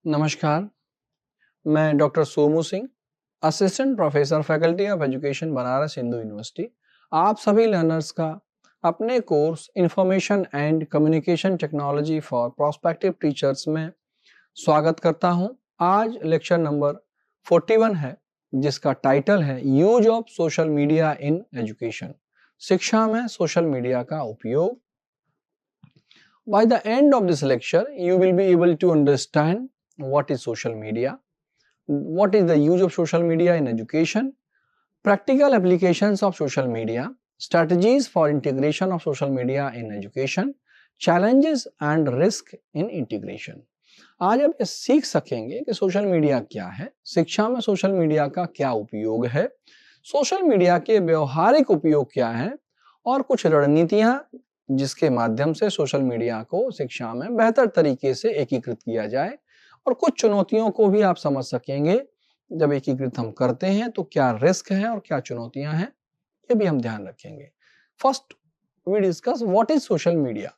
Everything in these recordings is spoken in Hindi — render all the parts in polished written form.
नमस्कार, मैं doctor Somu Singh, assistant professor faculty of education Banaras Hindu university, आप सभी लर्नर्स का अपने course information and communication technology for prospective teachers में स्वागत करता हूं। आज लेक्चर नंबर 41 है, जिसका टाइटल है use of social media in education, शिक्षा में सोशल मीडिया का उपयोग। By the end of this lecture, you will be able to understand what is social media, what is the use of social media in education, practical applications of social media, strategies for integration of social media in education, challenges and risk in integration. आज आप ये सीख सकेंगे कि सोशल मीडिया क्या है, शिक्षा में सोशल मीडिया का क्या उपयोग है, सोशल मीडिया के व्यवहारिक उपयोग क्या है और कुछ रणनीतियां जिसके माध्यम से सोशल मीडिया को शिक्षा में बेहतर तरीके से एकीकृत किया जाए, और कुछ चुनौतियों को भी आप समझ सकेंगे। जब एकीकृत हम करते हैं तो क्या रिस्क है और क्या चुनौतियां हैं, ये भी हम ध्यान रखेंगे। First we discuss what is social media.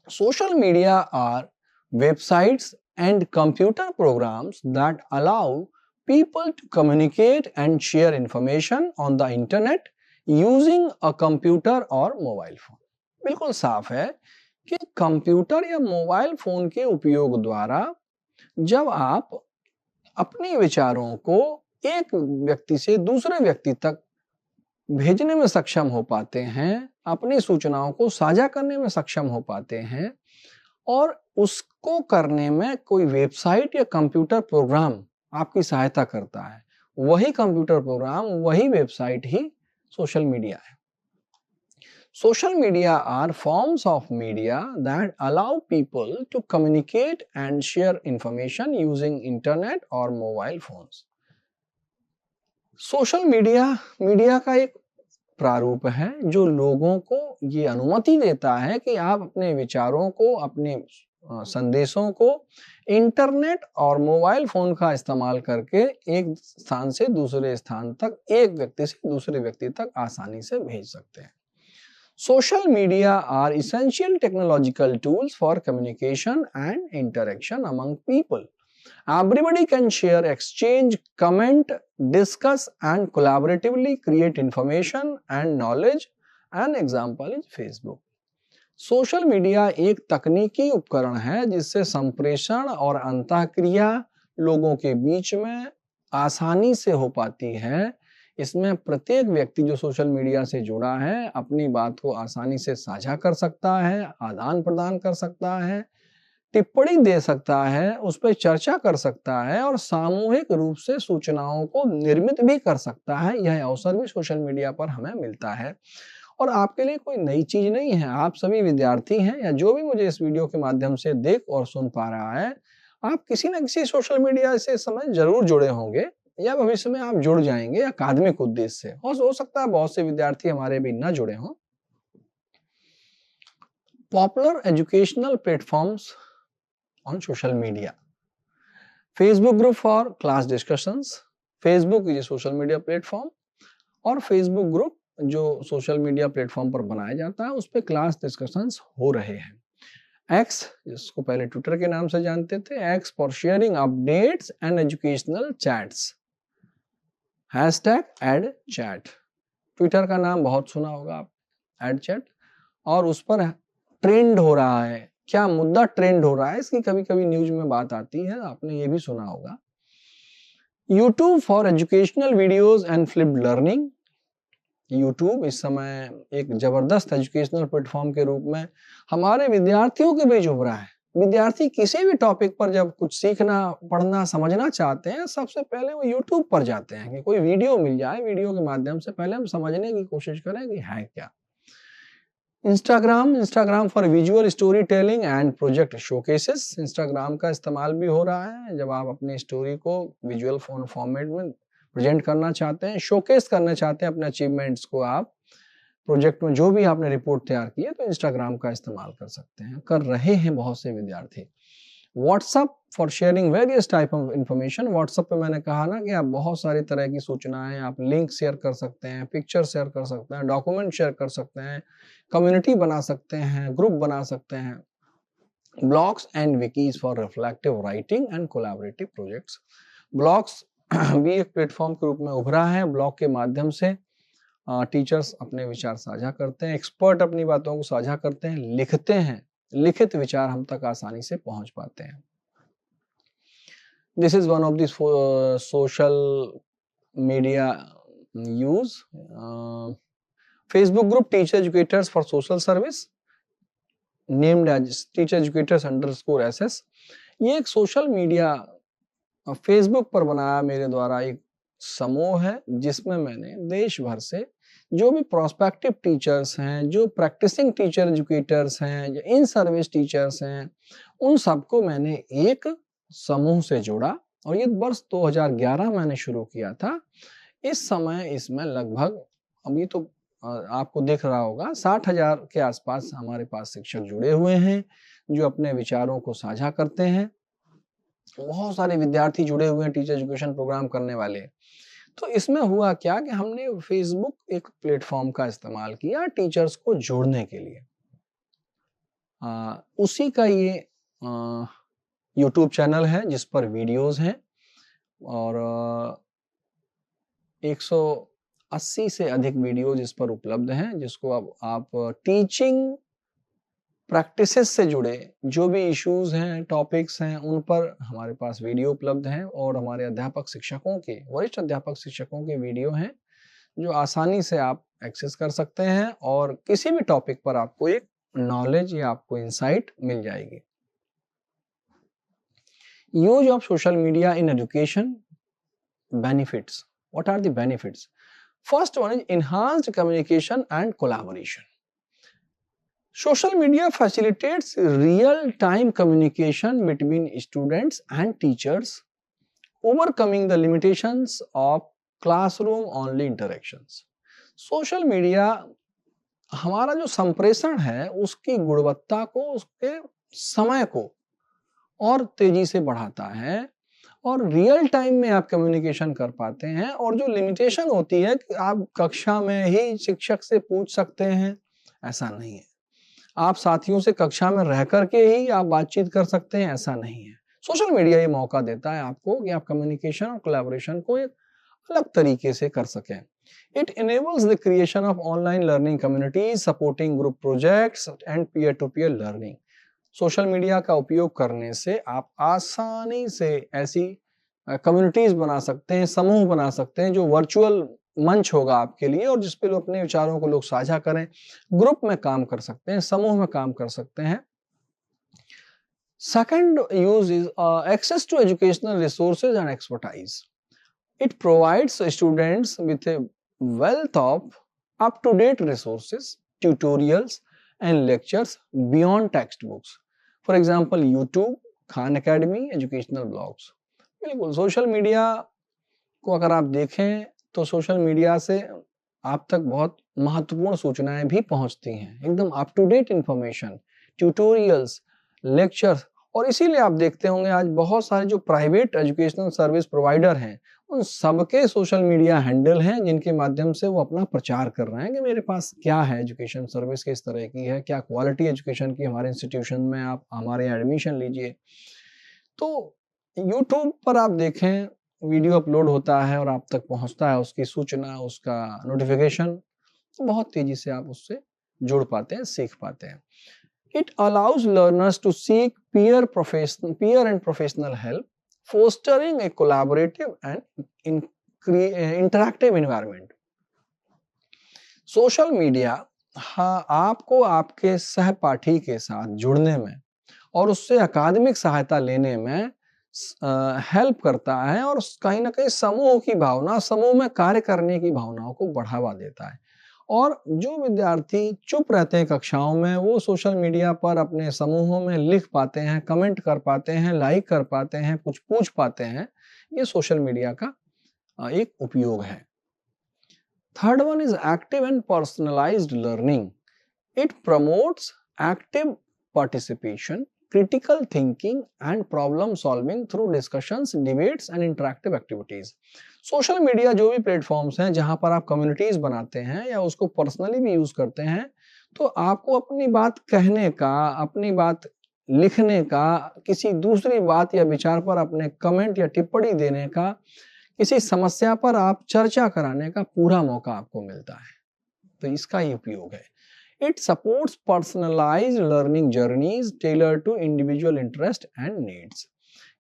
Social media are websites and computer programs that allow people to communicate and share information on the internet using a computer or mobile phone. बिल्कुल साफ है कि कंप्यूटर या मोबाइल फोन के उपयोग द्वारा जब आप अपने विचारों को एक व्यक्ति से दूसरे व्यक्ति तक भेजने में सक्षम हो पाते हैं, अपनी सूचनाओं को साझा करने में सक्षम हो पाते हैं, और उसको करने में कोई वेबसाइट या कंप्यूटर प्रोग्राम आपकी सहायता करता है, वही कंप्यूटर प्रोग्राम, वही वेबसाइट ही सोशल मीडिया है। Social media are forms of media that allow people to communicate and share information using internet और मोबाइल फोन्स। सोशल मीडिया का एक प्रारूप है जो लोगों को ये अनुमति देता है कि आप अपने विचारों को, अपने संदेशों को इंटरनेट और मोबाइल फोन का इस्तेमाल करके एक स्थान से दूसरे स्थान तक, एक व्यक्ति से दूसरे व्यक्ति तक आसानी से भेज सकते हैं। Social media are essential technological tools for communication and interaction among people. Everybody can share, exchange, comment, discuss and collaboratively create information and knowledge. An example is Facebook. Social media एक तकनीकी उपकरण है जिससे संप्रेषण और अंतःक्रिया लोगों के बीच में आसानी से हो पाती है। इसमें प्रत्येक व्यक्ति जो सोशल मीडिया से जुड़ा है अपनी बात को आसानी से साझा कर सकता है, आदान प्रदान कर सकता है, टिप्पणी दे सकता है, उस पर चर्चा कर सकता है और सामूहिक रूप से सूचनाओं को निर्मित भी कर सकता है। यह अवसर भी सोशल मीडिया पर हमें मिलता है और आपके लिए कोई नई चीज नहीं है। आप सभी विद्यार्थी हैं या जो भी मुझे इस वीडियो के माध्यम से देख और सुन पा रहा है, आप किसी न किसी सोशल मीडिया से इस समय जरूर जुड़े होंगे या भविष्य में आप जुड़ जाएंगे अकादमिक उद्देश्य से। और हो सकता है बहुत से विद्यार्थी हमारे भी न जुड़े हों। Popular educational platforms on social media. Facebook group for class discussions. Facebook is a social media platform और Facebook group जो सोशल मीडिया प्लेटफॉर्म पर बनाया जाता है उस पर क्लास डिस्कशंस हो रहे हैं। X, जिसको पहले ट्विटर के नाम से जानते थे, X for sharing updates and educational chats, #AddChat। Twitter का नाम बहुत सुना होगा आप, AddChat, और उस पर ट्रेंड हो रहा है। क्या मुद्दा ट्रेंड हो रहा है इसकी कभी कभी न्यूज में बात आती है, आपने ये भी सुना होगा। YouTube for educational videos and flipped learning. YouTube इस समय एक जबरदस्त एजुकेशनल प्लेटफॉर्म के रूप में हमारे विद्यार्थियों के बीच उभरा है। विद्यार्थी किसी भी टॉपिक पर जब कुछ सीखना, पढ़ना, समझना चाहते हैं, सबसे पहले वो YouTube पर जाते हैं कि कोई वीडियो मिल जाए, वीडियो के माध्यम से पहले हम समझने की कोशिश करें कि है क्या। Instagram for visual story telling and project showcases. Instagram का इस्तेमाल भी हो रहा है जब आप अपनी स्टोरी को विजुअल फॉर्मेट में प्रेजेंट करना चाहते हैं, शोकेस करना चाहते हैं अपने अचीवमेंट्स को। आप प्रोजेक्ट में जो भी आपने रिपोर्ट तैयार की है तो इंस्टाग्राम का इस्तेमाल कर सकते हैं, कर रहे हैं बहुत से विद्यार्थी। WhatsApp for sharing various type of information. WhatsApp पे मैंने कहा ना कि आप बहुत सारी तरह की सूचनाएं, आप लिंक शेयर कर सकते हैं, पिक्चर शेयर कर सकते हैं, डॉक्यूमेंट शेयर कर सकते हैं, कम्युनिटी बना सकते हैं, ग्रुप बना सकते हैं। Blogs and wikis for reflective writing and collaborative projects. Blogs भी एक प्लेटफॉर्म के रूप में उभरा है। ब्लॉग के माध्यम से टीचर्स अपने विचार साझा करते हैं, एक्सपर्ट अपनी बातों को साझा करते हैं, लिखते हैं, लिखित विचार हम तक आसानी से पहुंच पाते हैं। This is one of this social media use. Facebook group teacher educators for social service named as teacher educators _SS। ये एक सोशल मीडिया फेसबुक पर बनाया मेरे द्वारा एक समूह है, जिसमें मैंने देश भर से जो भी प्रोस्पेक्टिव टीचर्स हैं, जो प्रैक्टिसिंग टीचर एजुकेटर्स हैं, जो इन सर्विस टीचर्स हैं, उन सबको मैंने एक समूह से जोड़ा और ये वर्ष 2011 मैंने शुरू किया था। इस समय इसमें लगभग, अभी तो आपको दिख रहा होगा, 60,000 के आसपास हमारे पास शिक्षक जुड़े हुए हैं जो अपने विचारों को साझा करते हैं। बहुत सारे विद्यार्थी जुड़े हुए हैं टीचर एजुकेशन प्रोग्राम करने वाले। तो इसमें हुआ क्या कि हमने फेसबुक एक प्लेटफॉर्म का इस्तेमाल किया टीचर्स को जोड़ने के लिए। उसी का ये यूट्यूब चैनल है जिस पर वीडियोस हैं और 180 से अधिक वीडियो जिस पर उपलब्ध हैं, जिसको अब आप टीचिंग प्रैक्टिसेस से जुड़े जो भी इश्यूज हैं, टॉपिक्स हैं, उन पर हमारे पास वीडियो उपलब्ध हैं और हमारे अध्यापक शिक्षकों के, वरिष्ठ अध्यापक शिक्षकों के वीडियो हैं जो आसानी से आप एक्सेस कर सकते हैं और किसी भी टॉपिक पर आपको एक नॉलेज या आपको इंसाइट मिल जाएगी। Use of social media in education benefits. What are the benefits? First one is enhanced communication and collaboration. Social media facilitates real-time communication between students and teachers, overcoming the limitations of classroom-only interactions. Social media हमारा जो संप्रेषण है उसकी गुणवत्ता को, उसके समय को और तेजी से बढ़ाता है और रियल टाइम में आप कम्युनिकेशन कर पाते हैं। और जो लिमिटेशन होती है कि आप कक्षा में ही शिक्षक से पूछ सकते हैं, ऐसा नहीं है। आप साथियों से कक्षा में रह करके ही आप बातचीत कर सकते हैं, ऐसा नहीं है। सोशल मीडिया ये मौका देता है आपको कि आप कम्युनिकेशन और कोलैबोरेशन को एक अलग तरीके से कर सकें। It enables the creation of online learning communities, supporting group projects and peer-to-peer learning. Social media का उपयोग करने से आप आसानी से ऐसी कम्युनिटीज बना सकते हैं, समूह बना सकते हैं जो वर्चुअल मंच होगा आपके लिए और जिस पे लोग अपने विचारों को लोग साझा करें, ग्रुप में काम कर सकते हैं, समूह में काम कर सकते हैं। Second use is access to educational resources and expertise. It provides students with a wealth of up-to-date resources, tutorials, and lectures beyond textbooks. For example, YouTube, Khan Academy, educational blogs. बिल्कुल, सोशल मीडिया को अगर आप देखें तो सोशल मीडिया से आप तक बहुत महत्वपूर्ण सूचनाएं भी पहुंचती हैं, एकदम up to date information, tutorials, lectures. और इसीलिए आप देखते होंगे आज बहुत सारे जो प्राइवेट एजुकेशनल सर्विस प्रोवाइडर हैं उन सबके सोशल मीडिया हैंडल हैं जिनके माध्यम से वो अपना प्रचार कर रहे हैं कि मेरे पास क्या है, एजुकेशन सर्विस किस तरह की है, क्या क्वालिटी एजुकेशन की हमारे इंस्टीट्यूशन में, आप हमारे यहाँ एडमिशन लीजिए। तो यूट्यूब पर आप देखें वीडियो अपलोड होता है और आप तक पहुंचता है उसकी सूचना, उसका नोटिफिकेशन, तो बहुत तेजी से आप उससे जुड़ पाते हैं, सीख पाते हैं। It allows learners to seek peer and professional help, fostering a collaborative and interactive environment. Social media आपको आपके सहपाठी के साथ जुड़ने में और उससे अकादमिक सहायता लेने में हेल्प करता है और कहीं ना कहीं समूह की भावना, समूह में कार्य करने की भावनाओं को बढ़ावा देता है। और जो विद्यार्थी चुप रहते हैं कक्षाओं में, वो सोशल मीडिया पर अपने समूहों में लिख पाते हैं, कमेंट कर पाते हैं, लाइक कर पाते हैं, कुछ पूछ पाते हैं। ये सोशल मीडिया का एक उपयोग है। Third one is active and personalised learning. It promotes active participation, critical thinking and problem solving through discussions, debates and interactive activities. Social media जो भी प्लेटफॉर्म्स हैं जहां पर आप कम्युनिटीज बनाते हैं या उसको पर्सनली भी यूज करते हैं, तो आपको अपनी बात कहने का, अपनी बात लिखने का, किसी दूसरी बात या विचार पर अपने कमेंट या टिप्पणी देने का, किसी समस्या पर आप चर्चा कराने का पूरा मौका आपको मिलता है। तो इसका ही उपयोग है। It supports personalized learning journeys tailored to individual interest and needs.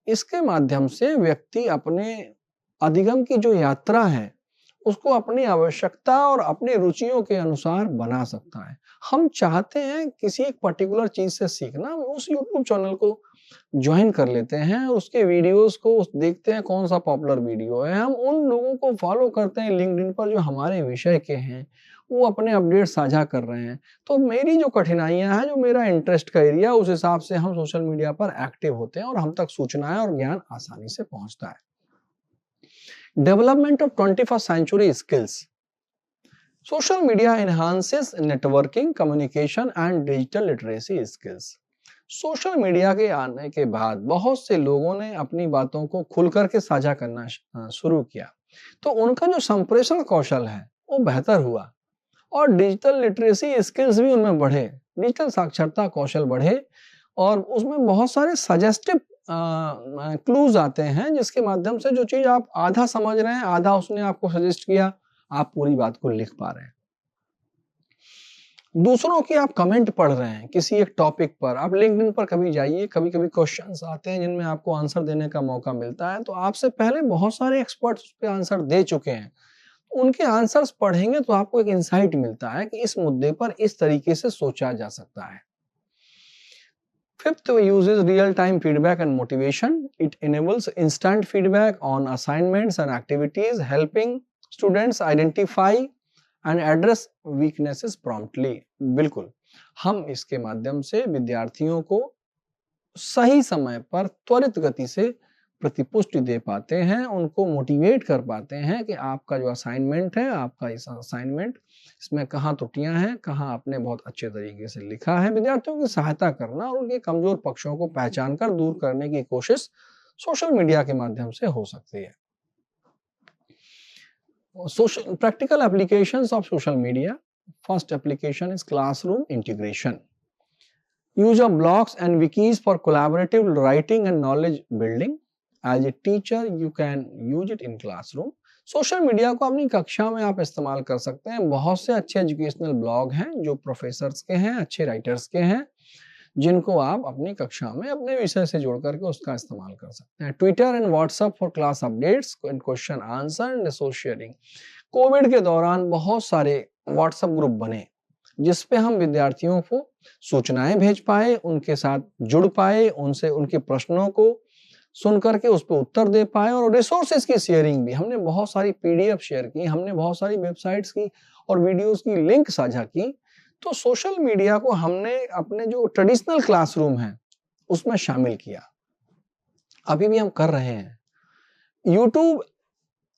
इसके माध्यम से व्यक्ति अपने अधिगम की जो यात्रा है उसको अपनी आवश्यकता और अपनी रुचियों के अनुसार बना सकता है। हम चाहते हैं किसी एक पर्टिकुलर चीज से सीखना, उस YouTube चैनल को ज्वाइन कर लेते हैं, उसके वीडियोस को देखते हैं कौन सा पॉपुलर वीडियो है, हम उन लोगों को फॉलो करते हैं लिंक्डइन पर जो हमारे विषय के हैं, वो अपने अपडेट साझा कर रहे हैं। तो मेरी जो कठिनाइयां हैं, जो मेरा इंटरेस्ट का एरिया, उस हिसाब से हम सोशल मीडिया पर एक्टिव होते हैं और हम तक सूचनाएं और ज्ञान आसानी से पहुंचता है। Development of 21st century skills. Social media enhances networking, communication and digital literacy skills. Social media के आने के बाद बहुत से लोगों ने अपनी बातों को खुल करके साझा करना शुरू किया, तो उनका जो संप्रेषण कौशल है वो बेहतर हुआ और डिजिटल लिटरेसी स्किल्स भी उनमें बढ़े, डिजिटल साक्षरता कौशल बढ़े और उसमें बहुत सारे सजेस्टिव क्लूज आते हैं जिसके माध्यम से जो चीज आप आधा समझ रहे हैं, आधा उसने आपको सजेस्ट किया, आप पूरी बात को लिख पा रहे हैं। दूसरों की आप कमेंट पढ़ रहे हैं किसी एक टॉपिक पर, आप लिंक्डइन पर कभी जाइए, कभी कभी क्वेश्चंस आते हैं जिनमें आपको आंसर देने का मौका मिलता है, तो आपसे पहले बहुत सारे एक्सपर्ट्स उस पर आंसर दे चुके हैं, उनके आंसर्स पढ़ेंगे तो आपको एक इंसाइट मिलता है कि इस मुद्दे पर इस तरीके से सोचा जा सकता है। Fifth uses real-time feedback and motivation. It enables instant feedback on assignments and activities, helping students identify and address weaknesses promptly. बिल्कुल, हम इसके माध्यम से विद्यार्थियों को सही समय पर त्वरित गति से प्रतिपुष्टि दे पाते हैं, उनको मोटिवेट कर पाते हैं कि आपका जो असाइनमेंट है, आपका इस असाइनमेंट इसमें कहाँ त्रुटियां हैं, कहाँ आपने बहुत अच्छे तरीके से लिखा है। विद्यार्थियों की सहायता करना और उनके कमजोर पक्षों को पहचान कर दूर करने की कोशिश सोशल मीडिया के माध्यम से हो सकती है। Social practical applications of social media. First application is classroom integration. Use of blogs and wikis for collaborative writing and knowledge building. As a teacher, you can use it in classroom. Social media को अपनी कक्षा में आप इस्तेमाल कर सकते हैं। बहुत से अच्छे एजुकेशनल ब्लॉग हैं जो प्रोफेसर्स के हैं, अच्छे राइटर्स के हैं, जिनको आप अपनी कक्षा में अपने विषय से जोड़ करके उसका इस्तेमाल कर सकते हैं। Twitter and WhatsApp for class updates and question answer and resource sharing. Covid के दौरान बहुत सारे व्हाट्सएप ग्रुप बने जिसपे हम विद्यार्थियों को सूचनाएं भेज पाए, उनके साथ जुड़ पाए, उनसे उनके प्रश्नों को सुन करके उस पर उत्तर दे पाए और रिसोर्सेज की शेयरिंग भी। हमने बहुत सारी पीडीएफ शेयर की, हमने बहुत सारी वेबसाइट्स की और वीडियोस की लिंक साझा की। तो सोशल मीडिया को हमने अपने जो ट्रेडिशनल क्लासरूम है उसमें शामिल किया, अभी भी हम कर रहे हैं। YouTube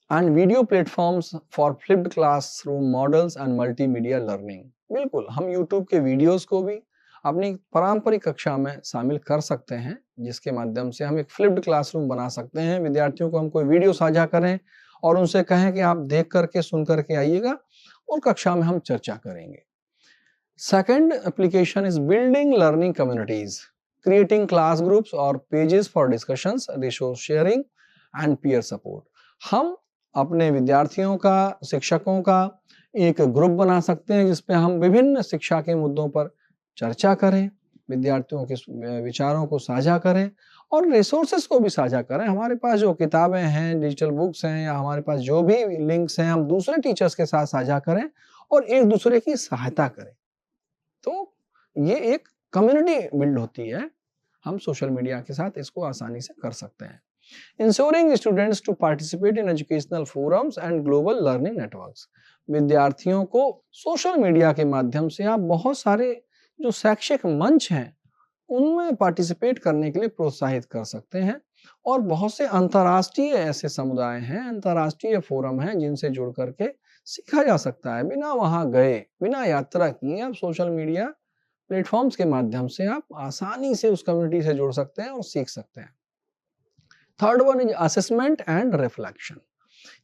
and video platforms for flipped classroom models and multimedia learning. बिल्कुल, हम यूट्यूब के वीडियोस को भी अपनी पारंपरिक कक्षा में शामिल कर सकते हैं, जिसके माध्यम से हम एक फ्लिप्ड क्लासरूम बना सकते हैं। विद्यार्थियों को हम कोई वीडियो साझा करें और उनसे कहें कि आप देख करके सुन करके आइएगा और कक्षा में हम चर्चा करेंगे। Second application is building learning communities, creating class groups or pages for discussions, resource sharing and peer support. हम अपने विद्यार्थियों का, शिक्षकों का एक ग्रुप बना सकते हैं जिसपे हम विभिन्न शिक्षा के मुद्दों पर चर्चा करें, विद्यार्थियों के विचारों को साझा करें और रिसोर्सेस को भी साझा करें। हमारे पास जो किताबें हैं, डिजिटल बुक्स हैं या हमारे पास जो भी लिंक्स हैं, हम दूसरे टीचर्स के साथ साझा करें और एक दूसरे की सहायता करें। तो ये एक कम्युनिटी बिल्ड होती है। हम सोशल मीडिया के साथ इसको आसानी से कर सकते हैं। Ensuring students to participate in educational forums and global learning networks. विद्यार्थियों को सोशल मीडिया के माध्यम से आप बहुत सारे जो शैक्षिक मंच हैं उनमें पार्टिसिपेट करने के लिए प्रोत्साहित कर सकते हैं और बहुत से अंतर्राष्ट्रीय ऐसे समुदाय हैं, अंतर्राष्ट्रीय फोरम हैं जिनसे जुड़ करके सीखा जा सकता है। बिना वहां गए, बिना यात्रा किए आप सोशल मीडिया प्लेटफॉर्म्स के माध्यम से आप आसानी से उस कम्युनिटी से जुड़ सकते हैं और सीख सकते हैं। Third one is assessment and reflection.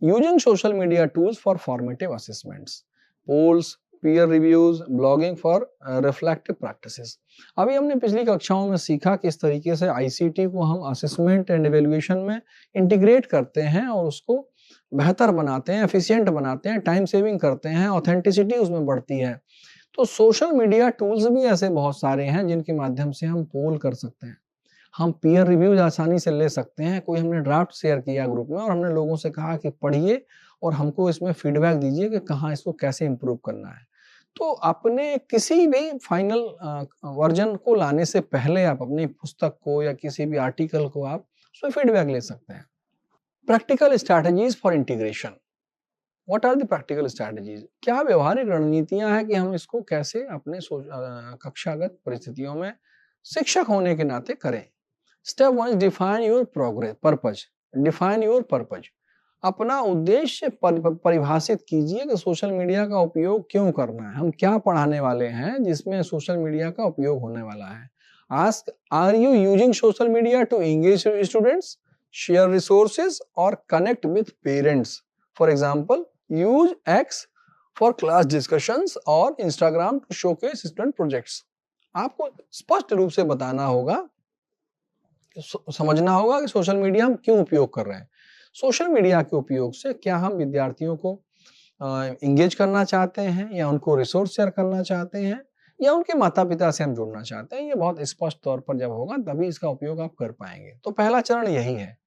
Using social media tools for formative assessments, polls, peer reviews, blogging for reflective practices. अभी हमने पिछली कक्षाओं में सीखा कि इस तरीके से ICT को हम असेसमेंट एंड इवेल्युएशन में इंटीग्रेट करते हैं और उसको बेहतर बनाते हैं, एफिशिएंट बनाते हैं, टाइम सेविंग करते हैं, ऑथेंटिसिटी उसमें बढ़ती है। तो सोशल मीडिया टूल्स भी ऐसे बहुत सारे हैं जिनके माध्यम से हम पोल कर सकते हैं, हम पीयर रिव्यूज आसानी से ले सकते हैं। कोई हमने ड्राफ्ट शेयर किया ग्रुप में और हमने लोगों से कहा कि पढ़िए और हमको इसमें फीडबैक दीजिए कि कहाँ इसको कैसे इम्प्रूव करना है। तो अपने किसी भी फाइनल वर्जन को लाने से पहले आप अपनी पुस्तक को या किसी भी आर्टिकल को आप उसमें फीडबैक ले सकते हैं। Practical strategies for integration. What are the practical strategies? क्या व्यवहारिक रणनीतियां हैं कि हम इसको कैसे अपने कक्षागत परिस्थितियों में शिक्षक होने के नाते करें। Step 1 define your progress purpose. Define your purpose, अपना उद्देश्य परिभाषित कीजिए कि सोशल मीडिया का उपयोग क्यों करना है, हम क्या पढ़ाने वाले हैं जिसमें सोशल मीडिया का उपयोग होने वाला है। Ask, are you using social media to engage students, share resources और connect with parents? For example, use X for class discussions और Instagram to showcase student projects. आपको स्पष्ट रूप से बताना होगा, समझना होगा कि सोशल मीडिया हम क्यों उपयोग कर रहे हैं। सोशल मीडिया के उपयोग से क्या हम विद्यार्थियों को इंगेज करना चाहते हैं, या उनको रिसोर्स शेयर करना चाहते हैं, या उनके माता पिता से हम जुड़ना चाहते हैं। ये बहुत स्पष्ट तौर पर जब होगा तभी इसका उपयोग आप कर पाएंगे। तो पहला चरण यही है।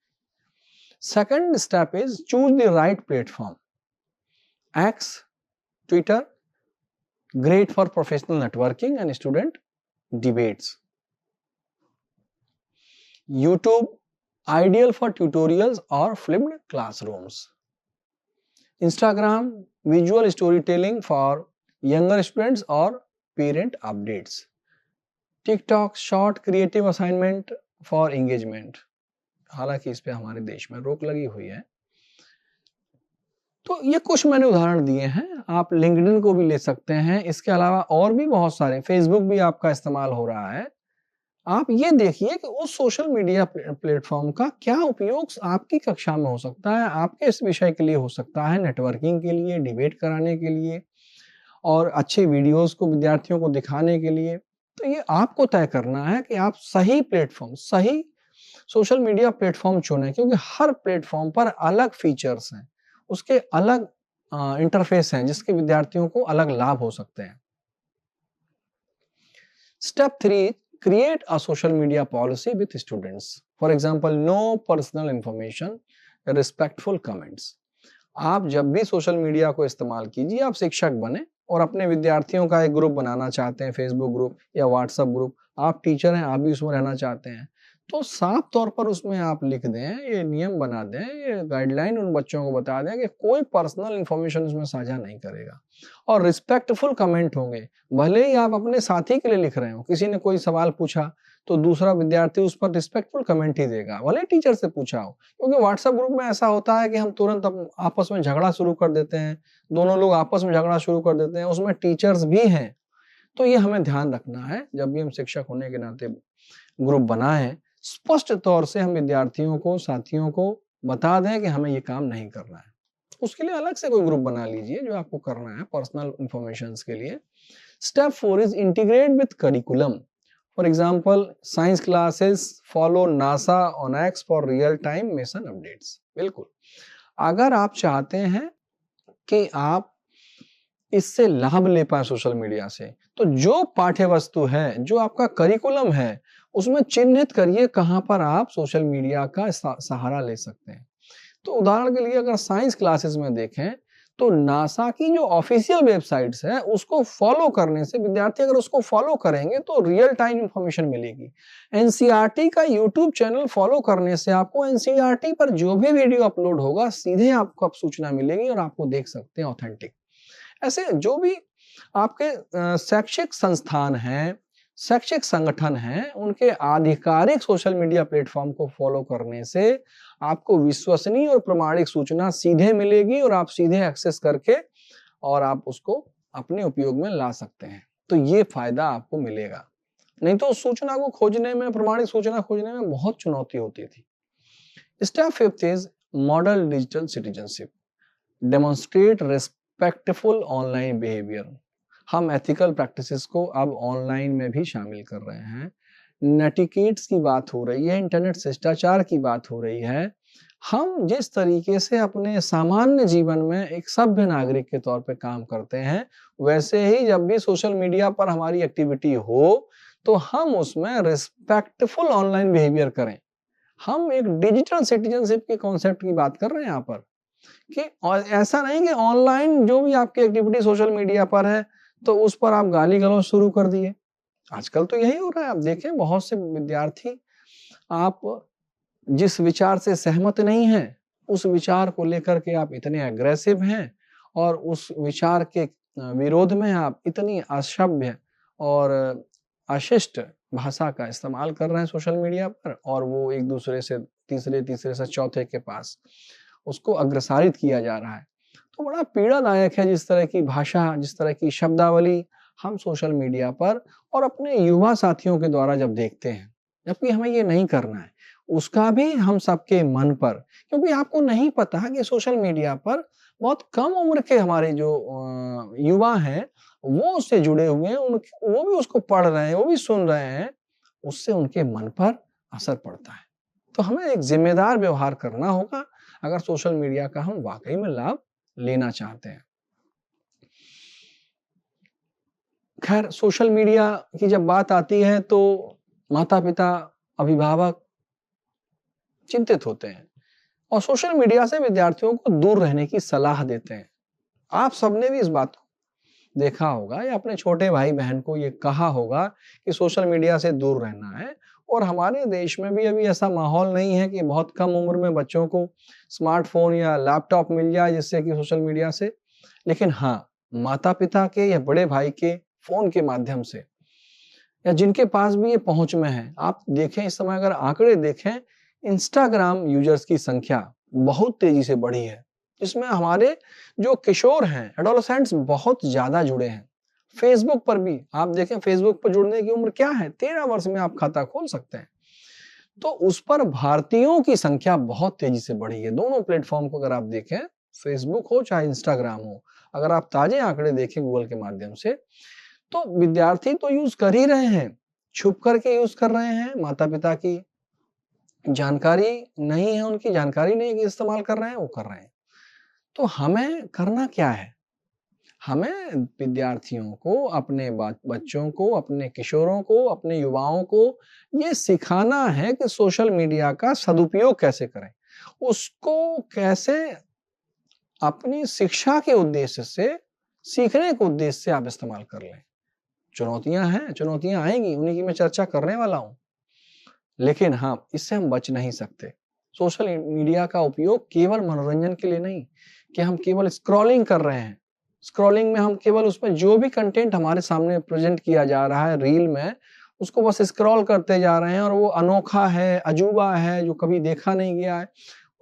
Second step is choose the right platform. X, Twitter, great for professional networking and student debates. YouTube, ideal for tutorials or flipped classrooms. Instagram, visual storytelling for younger students or parent updates. TikTok, short creative assignment for engagement. हालांकि इस पे हमारे देश में रोक लगी हुई है। तो ये कुछ मैंने उदाहरण दिए हैं, आप लिंक्डइन को भी ले सकते हैं। इसके अलावा और भी बहुत सारे, फेसबुक भी आपका इस्तेमाल हो रहा है। आप ये देखिए कि उस सोशल मीडिया प्लेटफॉर्म का क्या उपयोग आपकी कक्षा में हो सकता है, आपके इस विषय के लिए हो सकता है, नेटवर्किंग के लिए, डिबेट कराने के लिए और अच्छे वीडियोस को विद्यार्थियों को दिखाने के लिए। तो ये आपको तय करना है कि आप सही प्लेटफॉर्म, सही सोशल मीडिया प्लेटफॉर्म चुनें, क्योंकि हर प्लेटफॉर्म पर अलग फीचर्स हैं, उसके अलग इंटरफेस हैं जिसके विद्यार्थियों को अलग लाभ हो सकते हैं। Step 3, create a social media policy with students. For example, no personal information, respectful comments. आप जब भी सोशल मीडिया को इस्तेमाल कीजिए, आप शिक्षक बने और अपने विद्यार्थियों का एक ग्रुप बनाना चाहते हैं, फेसबुक ग्रुप या व्हाट्सएप ग्रुप, आप टीचर हैं, आप भी उसमें रहना चाहते हैं, तो साफ तौर पर उसमें आप लिख दें, ये नियम बना दें, ये गाइडलाइन उन बच्चों को बता दें कि कोई पर्सनल इंफॉर्मेशन उसमें साझा नहीं करेगा और रिस्पेक्टफुल कमेंट होंगे। भले ही आप अपने साथी के लिए लिख रहे हो, किसी ने कोई सवाल पूछा तो दूसरा विद्यार्थी उस पर रिस्पेक्टफुल कमेंट ही देगा, भले टीचर से पूछा हो। क्योंकि व्हाट्सएप ग्रुप में ऐसा होता है कि हम तुरंत आपस में झगड़ा शुरू कर देते हैं, दोनों लोग आपस में झगड़ा शुरू कर देते हैं, उसमें टीचर्स भी हैं। तो ये हमें ध्यान रखना है, जब भी हम शिक्षक होने के नाते ग्रुप बनाएं, स्पष्ट तौर से हम विद्यार्थियों को, साथियों को बता दें कि हमें ये काम नहीं करना है। उसके लिए अलग से कोई ग्रुप बना लीजिए जो आपको करना है पर्सनल इंफॉर्मेशन के लिए। Step 4 is integrate with curriculum. For example, science classes follow NASA on X for real time mission updates. बिल्कुल, अगर आप चाहते हैं कि आप इससे लाभ ले पाए सोशल मीडिया से, तो जो पाठ्य वस्तु है, जो आपका करिकुलम है, उसमें चिन्हित करिए कहां पर आप सोशल मीडिया का सहारा ले सकते हैं। तो उदाहरण के लिए अगर साइंस क्लासेस में देखें तो नासा की जो ऑफिशियल वेबसाइट्स है उसको फॉलो करने से, विद्यार्थी अगर उसको फॉलो करेंगे तो रियल टाइम इंफॉर्मेशन मिलेगी। एनसीईआरटी का यूट्यूब चैनल फॉलो करने से आपको एनसीईआरटी पर जो भी वीडियो अपलोड होगा सीधे आपको अब सूचना मिलेगी और आपको देख सकते हैं ऑथेंटिक। ऐसे जो भी आपके शैक्षिक संस्थान हैं, शैक्षिक संगठन हैं, उनके आधिकारिक सोशल मीडिया प्लेटफॉर्म को फॉलो करने से आपको विश्वसनीय और प्रमाणिक सूचना सीधे मिलेगी और आप सीधे एक्सेस करके और आप उसको अपने उपयोग में ला सकते हैं। तो ये फायदा आपको मिलेगा। नहीं तो सूचना को खोजने में, प्रमाणिक सूचना खोजने में बहुत चुनौती होती थी। Step 5 is model digital citizenship. Demonstrate respectful online behaviour. हम एथिकल प्रैक्टिसेस को अब ऑनलाइन में भी शामिल कर रहे हैं। नेटिकेट्स की बात हो रही है, इंटरनेट शिष्टाचार की बात हो रही है। हम जिस तरीके से अपने सामान्य जीवन में एक सभ्य नागरिक के तौर पे काम करते हैं, वैसे ही जब भी सोशल मीडिया पर हमारी एक्टिविटी हो, तो हम उसमें रिस्पेक्टफुल ऑनलाइन बिहेवियर करें। हम एक डिजिटल सिटीजनशिप के कॉन्सेप्ट की बात कर रहे हैं यहाँ पर, कि और ऐसा नहीं कि ऑनलाइन जो भी आपकी एक्टिविटी सोशल मीडिया पर है, तो उस पर आप गाली-गलौज शुरू कर दिए। आजकल तो यही हो रहा है, आप देखें बहुत से विद्यार्थी, आप जिस विचार से सहमत नहीं हैं, उस विचार को लेकर के आप इतने एग्रेसिव हैं और उस विचार के विरोध में आप इतनी असभ्य और अशिष्ट भाषा का इस्तेमाल कर रहे हैं सोशल मीडिया पर, और वो एक दूसरे से तीसरे से चौथे के पास उसको अग्रसारित किया जा रहा है। तो बड़ा पीड़ादायक है जिस तरह की भाषा, जिस तरह की शब्दावली हम सोशल मीडिया पर और अपने युवा साथियों के द्वारा जब देखते हैं, जबकि हमें ये नहीं करना है। उसका भी हम सबके मन पर, क्योंकि आपको नहीं पता कि सोशल मीडिया पर बहुत कम उम्र के हमारे जो युवा हैं, वो उससे जुड़े हुए हैं, वो भी उसको पढ़ रहे हैं, वो भी सुन रहे हैं, उससे उनके मन पर असर पड़ता है। तो हमें एक जिम्मेदार व्यवहार करना होगा अगर सोशल मीडिया का हम वाकई में लाभ लेना चाहते हैं। खैर, सोशल मीडिया की जब बात आती है तो माता-पिता, अभिभावक चिंतित होते हैं और सोशल मीडिया से विद्यार्थियों को दूर रहने की सलाह देते हैं। आप सबने भी इस बात को देखा होगा या अपने छोटे भाई-बहन को ये कहा होगा कि सोशल मीडिया से दूर रहना है, और हमारे देश में भी अभी ऐसा माहौल नहीं है कि बहुत कम उम्र में बच्चों को स्मार्टफ़ोन या लैपटॉप मिल जाए जिससे कि सोशल मीडिया से, लेकिन हाँ, माता-पिता के या बड़े भाई के फ़ोन के माध्यम से या जिनके पास भी ये पहुँच में है, आप देखें इस समय अगर आंकड़े देखें, इंस्टाग्राम यूज़र्स की संख्या बहुत तेज़ी से बढ़ी है, जिसमें हमारे जो किशोर हैं, एडोलेसेंट्स बहुत ज़्यादा जुड़े हैं। फेसबुक पर भी आप देखें, फेसबुक पर जुड़ने की उम्र क्या है? 13 वर्ष में आप खाता खोल सकते हैं। तो उस पर भारतीयों की संख्या बहुत तेज़ी से बढ़ी है। दोनों प्लेटफ़ॉर्म को अगर आप देखें, फेसबुक हो चाहे इंस्टाग्राम हो, अगर आप ताज़े आंकड़े देखें गूगल के माध्यम से, तो विद्यार्थी तो यूज़ कर ही रहे हैं, छुप करके यूज़ कर रहे हैं, माता-पिता की जानकारी नहीं है, उनकी जानकारी नहीं है कि इस्तेमाल कर रहे हैं, वो कर रहे हैं। तो हमें करना क्या है? हमें विद्यार्थियों को, अपने बच्चों को, अपने किशोरों को, अपने युवाओं को ये सिखाना है कि सोशल मीडिया का सदुपयोग कैसे करें। उसको कैसे अपनी शिक्षा के उद्देश्य से, सीखने के उद्देश्य से आप इस्तेमाल कर लें। चुनौतियाँ हैं, चुनौतियाँ आएँगी, उन्हीं की मैं चर्चा करने वाला हूँ। लेकिन हाँ, इससे हम बच नहीं सकते। सोशल मीडिया का उपयोग केवल मनोरंजन के लिए नहीं, कि हम केवल स्क्रॉलिंग कर रहे हैं। स्क्रॉलिंग में हम केवल उसमें जो भी कंटेंट हमारे सामने प्रेज़ेंट किया जा रहा है रील में, उसको बस स्क्रॉल करते जा रहे हैं और वो अनोखा है, अजूबा है, जो कभी देखा नहीं गया है।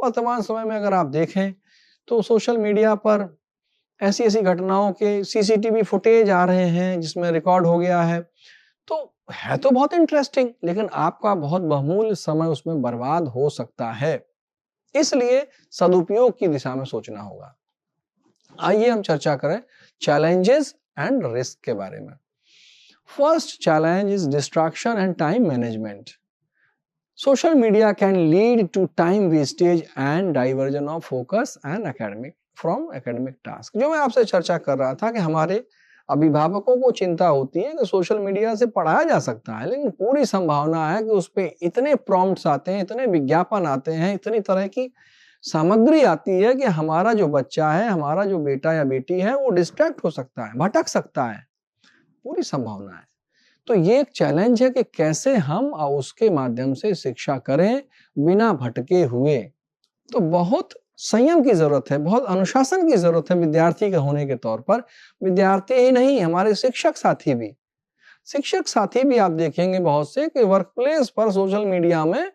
वर्तमान समय में अगर आप देखें, तो सोशल मीडिया पर ऐसी-ऐसी घटनाओं के सीसीटीवी फुटेज आ रहे हैं, जिसमें रिकॉर्ड हो गया है। तो है तो बहुत इंटरेस्टिंग, लेकिन आपका बहुत बहुमूल्य समय उसमें बर्बाद हो सकता है। इसलिए सदुपयोग की दिशा में सोचना होगा। आइए हम चर्चा करें चैलेंजेस एंड रिस्क के बारे में। First challenge is distraction and time management. Social media can lead to time wastage and diversion of focus and academic task. जो मैं आपसे चर्चा कर रहा था कि हमारे अभिभावकों को चिंता होती है कि सोशल मीडिया से पढ़ाया जा सकता है, लेकिन पूरी संभावना है कि उस पे इतने प्रॉम्प्ट्स आते हैं, इतने विज्ञापन आते हैं, इतनी तरह की सामग्री आती है कि हमारा जो बच्चा है, हमारा जो बेटा या बेटी है, वो डिस्ट्रैक्ट हो सकता है, भटक सकता है, पूरी संभावना है। तो ये एक चैलेंज है कि कैसे हम उसके माध्यम से शिक्षा करें बिना भटके हुए। तो बहुत संयम की जरूरत है, बहुत अनुशासन की जरूरत है विद्यार्थी के होने के तौर पर। विद्यार्थी ही नहीं, हमारे शिक्षक साथी भी आप देखेंगे बहुत से कि वर्क प्लेस पर सोशल मीडिया में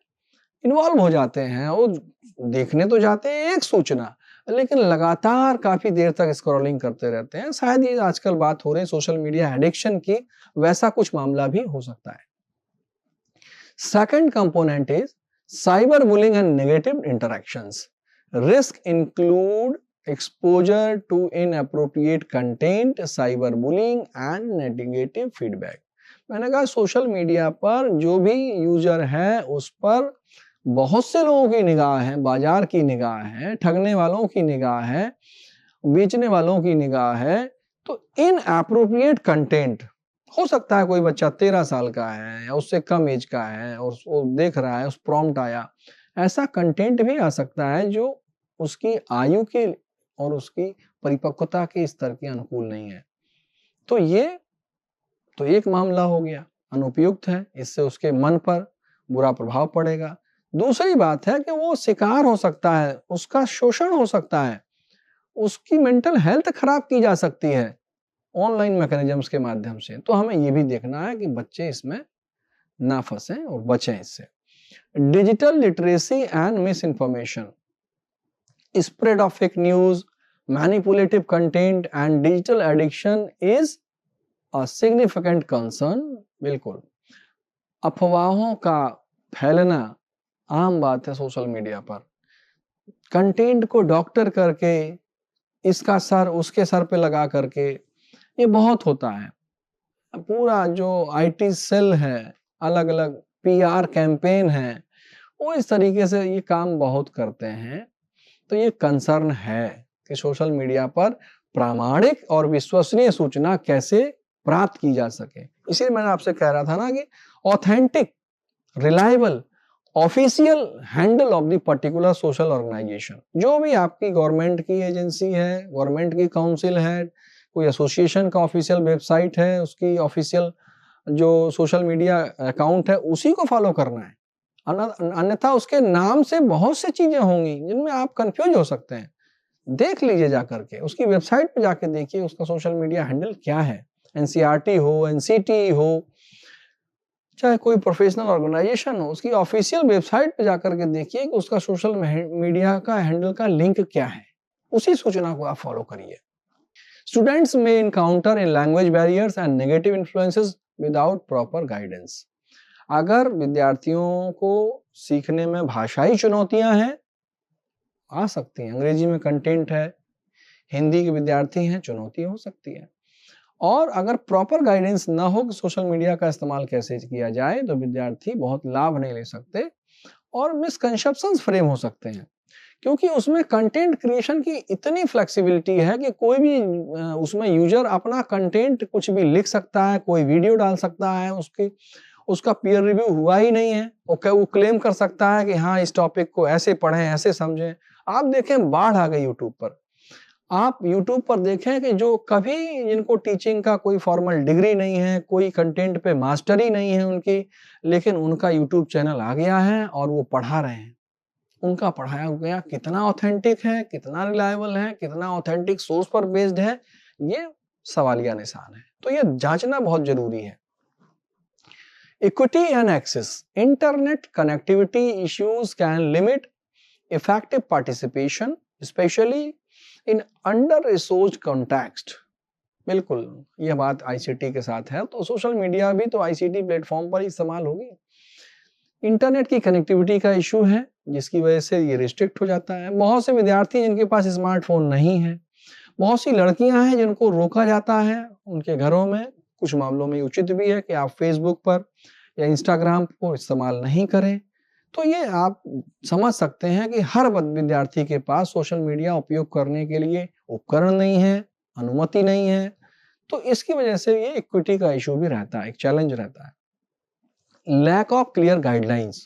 इन्वॉल्व हो जाते हैं। वो देखने तो जाते हैं एक सूचना, लेकिन लगातार काफी देर तक स्क्रॉलिंग करते रहते हैं। शायद ये आजकल बात हो रही है सोशल मीडिया एडिक्शन की, वैसा कुछ मामला भी हो सकता है। Second component is cyber bullying and negative interactions. Risk include exposure to inappropriate content, cyber bullying and negative feedback. मैंने कहा सोशल मीडिया पर जो भी यूजर है उस पर बहुत से लोगों की निगाह है, बाजार की निगाह है, ठगने वालों की निगाह है, बेचने वालों की निगाह है। तो इनअप्रोप्रिएट कंटेंट, हो सकता है कोई बच्चा 13 साल का है या उससे कम एज का है और वो देख रहा है, उस प्रॉम्प्ट आया, ऐसा कंटेंट भी आ सकता है जो उसकी आयु के और उसकी परिपक्वता के स्तर के अनुकूल नहीं है। तो ये तो एक मामला हो गया, अनुपयुक्त है, इससे उसके मन पर बुरा प्रभाव पड़ेगा। दूसरी बात है कि वो शिकार हो सकता है, उसका शोषण हो सकता है, उसकी मेंटल हेल्थ खराब की जा सकती है ऑनलाइन मैकेनिज्म्स के माध्यम से। तो हमें ये भी देखना है कि बच्चे इसमें ना फंसें और बचें इससे। Digital literacy and miss information, spread of fake news, manipulative content and digital addiction is a significant concern. बिल्कुल, अफवाहों का फैलना आम बात है सोशल मीडिया पर। कंटेंट को डॉक्टर करके, इसका सर उसके सर पे लगा करके, ये बहुत होता है। पूरा जो आईटी सेल है, अलग अलग पीआर कैंपेन है, वो इस तरीके से ये काम बहुत करते हैं। तो ये कंसर्न है कि सोशल मीडिया पर प्रामाणिक और विश्वसनीय सूचना कैसे प्राप्त की जा सके। इसीलिए मैंने आपसे कह रहा था ना कि authentic, reliable, official handle of the particular social organisation, जो भी आपकी गवर्नमेंट की एजेंसी है, गवर्नमेंट की काउंसिल है, कोई एसोसिएशन का ऑफिशियल वेबसाइट है, उसकी ऑफिशियल जो सोशल मीडिया अकाउंट है, उसी को फॉलो करना है। अन्यथा उसके नाम से बहुत सी चीजें होंगी जिनमें आप कंफ्यूज हो सकते हैं। देख लीजिए जाकर के, उसकी वेबसाइट पे जाके देखिए उसका सोशल मीडिया हैंडल क्या है। एनसीईआरटी हो, एनसीटी हो, चाहे कोई प्रोफेशनल ऑर्गेनाइजेशन हो, उसकी ऑफिशियल वेबसाइट पे जाकर के देखिए कि उसका सोशल मीडिया का हैंडल का लिंक क्या है, उसी सूचना को आप फॉलो करिए। स्टूडेंट्स में encounter in language barriers and negative influences without proper guidance. अगर विद्यार्थियों को सीखने में भाषाई चुनौतियां हैं, आ सकती हैं, अंग्रेजी में कंटेंट है, हिंदी के विद्यार्थी हैं, चुनौती हो सकती है। और अगर प्रॉपर गाइडेंस ना हो कि सोशल मीडिया का इस्तेमाल कैसे किया जाए, तो विद्यार्थी बहुत लाभ नहीं ले सकते और मिसकंसेप्शंस फ्रेम हो सकते हैं। क्योंकि उसमें कंटेंट क्रिएशन की इतनी फ्लेक्सिबिलिटी है कि कोई भी उसमें यूजर अपना कंटेंट कुछ भी लिख सकता है, कोई वीडियो डाल सकता है, उसका पीयर रिव्यू हुआ ही नहीं है, वो क्लेम कर सकता है कि हाँ इस टॉपिक को ऐसे पढ़ें, ऐसे समझें। आप देखें, बाढ़ आ गई यूट्यूब पर। आप यूट्यूब पर देखें कि जो कभी जिनको टीचिंग का कोई फॉर्मल डिग्री नहीं है, कोई कंटेंट पे मास्टरी नहीं है उनकी, लेकिन उनका यूट्यूब चैनल आ गया है और वो पढ़ा रहे हैं। उनका पढ़ाया गया कितना ऑथेंटिक है, कितना रिलायबल है, कितना ऑथेंटिक सोर्स पर बेस्ड है, ये सवालिया निशान है। तो ये जांचना बहुत जरूरी है। Equity and access, internet connectivity issues can limit effective participation specially in under resourced context. बिल्कुल, यह बात आईसीटी के साथ है, तो सोशल मीडिया भी तो आईसीटी प्लेटफॉर्म पर इस्तेमाल होगी। इंटरनेट की कनेक्टिविटी का इशू है जिसकी वजह से ये रिस्ट्रिक्ट हो जाता है। बहुत से विद्यार्थी जिनके पास स्मार्टफोन नहीं है, बहुत सी लड़कियां हैं जिनको रोका जाता है उनके घरों में। कुछ मामलों में उचित भी है कि आप फेसबुक पर या इंस्टाग्राम को इस्तेमाल नहीं करें। तो ये आप समझ सकते हैं कि हर विद्यार्थी के पास सोशल मीडिया उपयोग करने के लिए उपकरण नहीं है, अनुमति नहीं है। तो इसकी वजह से ये इक्विटी का इशू भी रहता है, एक चैलेंज रहता है। Lack of clear guidelines,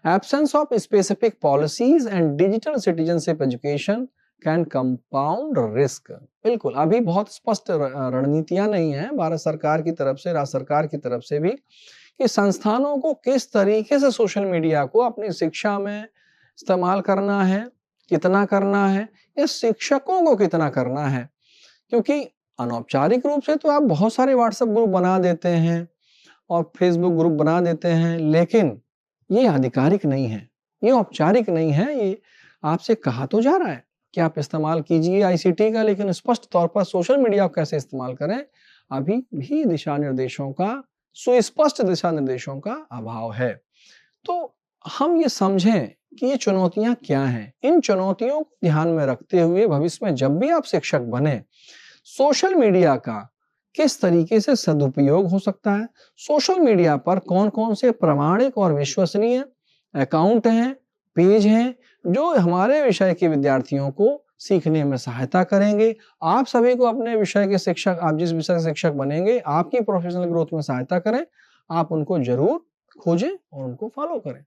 absence of specific policies and digital citizenship education can compound risk। बिल्कुल, अभी बहुत स्पष्ट रणनीतियां नहीं है भारत सरकार की तरफ से, राज्य सरकार की तरफ से भी, कि संस्थानों को किस तरीके से सोशल मीडिया को अपनी शिक्षा में इस्तेमाल करना है, कितना करना है, या शिक्षकों को कितना करना है। क्योंकि अनौपचारिक रूप से तो आप बहुत सारे व्हाट्सएप ग्रुप बना देते हैं और फेसबुक ग्रुप बना देते हैं, लेकिन ये आधिकारिक नहीं है, ये औपचारिक नहीं है। ये आपसे कहा तो जा रहा है कि आप इस्तेमाल कीजिए आईसीटी का, लेकिन स्पष्ट तौर पर सोशल मीडिया को कैसे इस्तेमाल करें, अभी भी दिशा निर्देशों का, सुस्पष्ट दिशा निर्देशों का अभाव है। तो हम ये समझें कि ये चुनौतियां क्या हैं। इन चुनौतियों को ध्यान में रखते हुए भविष्य में जब भी आप शिक्षक बने, सोशल मीडिया का किस तरीके से सदुपयोग हो सकता है, सोशल मीडिया पर कौन-कौन से प्रामाणिक और विश्वसनीय अकाउंट हैं, पेज हैं, जो हमारे विषय के विद्यार्थियों को सीखने में सहायता करेंगे। आप सभी को अपने विषय के शिक्षक, आप जिस विषय के शिक्षक बनेंगे, आपकी प्रोफेशनल ग्रोथ में सहायता करें, आप उनको ज़रूर खोजें और उनको फॉलो करें।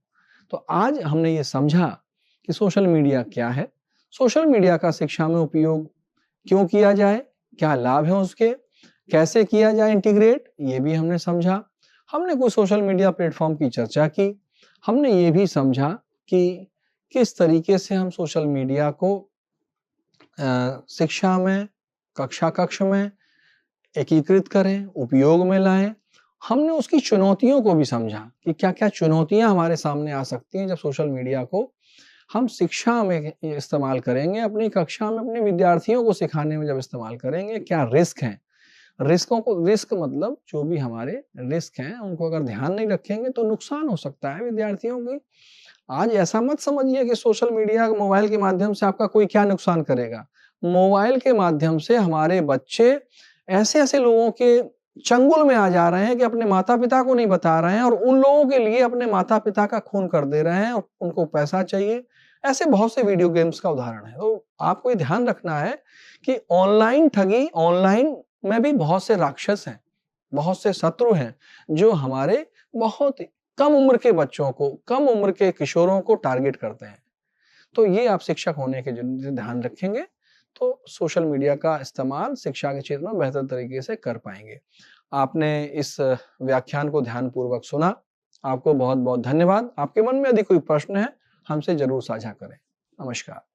तो आज हमने ये समझा कि सोशल मीडिया क्या है, सोशल मीडिया का शिक्षा में उपयोग क्यों किया जाए, क्या लाभ हैं उसके, कैसे किया जाए इंटीग्रेट, ये भी हमने समझा। हमने कुछ सोशल मीडिया प्लेटफॉर्म की चर्चा की। हमने ये भी समझा कि किस तरीके से हम सोशल मीडिया को शिक्षा में, कक्षा कक्ष में एकीकृत करें, उपयोग में लाएं। हमने उसकी चुनौतियों को भी समझा कि क्या-क्या चुनौतियां हमारे सामने आ सकती हैं जब सोशल मीडिया को हम शिक्षा में इस्तेमाल करेंगे, अपनी कक्षा में अपने विद्यार्थियों को सिखाने में जब इस्तेमाल करेंगे, क्या रिस्क हैं। रिस्क मतलब जो भी हमारे रिस्क हैं, उनको अगर ध्यान नहीं रखेंगे तो नुकसान हो सकता है विद्यार्थियों की। आज ऐसा मत समझिए कि सोशल मीडिया, मोबाइल के माध्यम से आपका कोई क्या नुकसान करेगा। मोबाइल के माध्यम से हमारे बच्चे ऐसे-ऐसे लोगों के चंगुल में आ जा रहे हैं कि अपने माता-पिता को नहीं बता रहे हैं और उन लोगों के लिए अपने माता-पिता का खून कर दे रहे हैं और उनको पैसा चाहिए। ऐसे बहुत से वीडियो गेम्स का उदाहरण है। तो आपको ये ध्यान रखना है कि ऑनलाइन ठगी, ऑनलाइन में भी बहुत से राक्षस हैं, बहुत से शत्रु हैं, जो हमारे बहुत कम उम्र के बच्चों को, कम उम्र के किशोरों को टारगेट करते हैं। तो ये आप शिक्षक होने के ध्यान रखेंगे, तो सोशल मीडिया का इस्तेमाल शिक्षा के क्षेत्र में बेहतर तरीके से कर पाएंगे। आपने इस व्याख्यान को ध्यानपूर्वक सुना, आपको बहुत-बहुत धन्यवाद। आपके मन में यदि कोई प्रश्न है, हमसे ज़रूर साझा करें। नमस्कार।